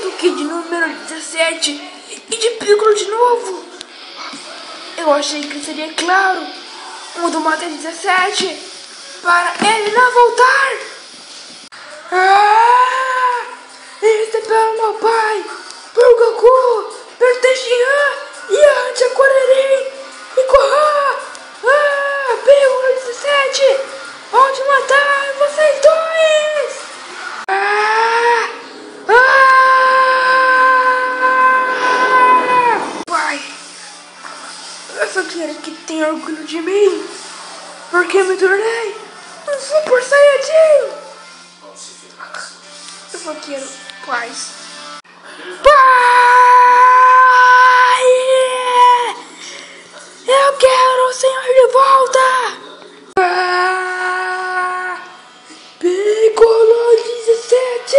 do Kid número 17 e de Piccolo de novo. Eu achei que seria claro o do Mata 17 para ele não voltar. Este é pelo meu pai, pelo Goku, pelo Tenshinhan e a Tia Kuririn e Kohan. Piccolo 17, pode matar vocês dois. Pai, eu só quero que tenha orgulho de mim, porque me tornei um Super Saiyajin. Eu só quero paz. Pai! Eu quero o Senhor de volta! Piccolo 17!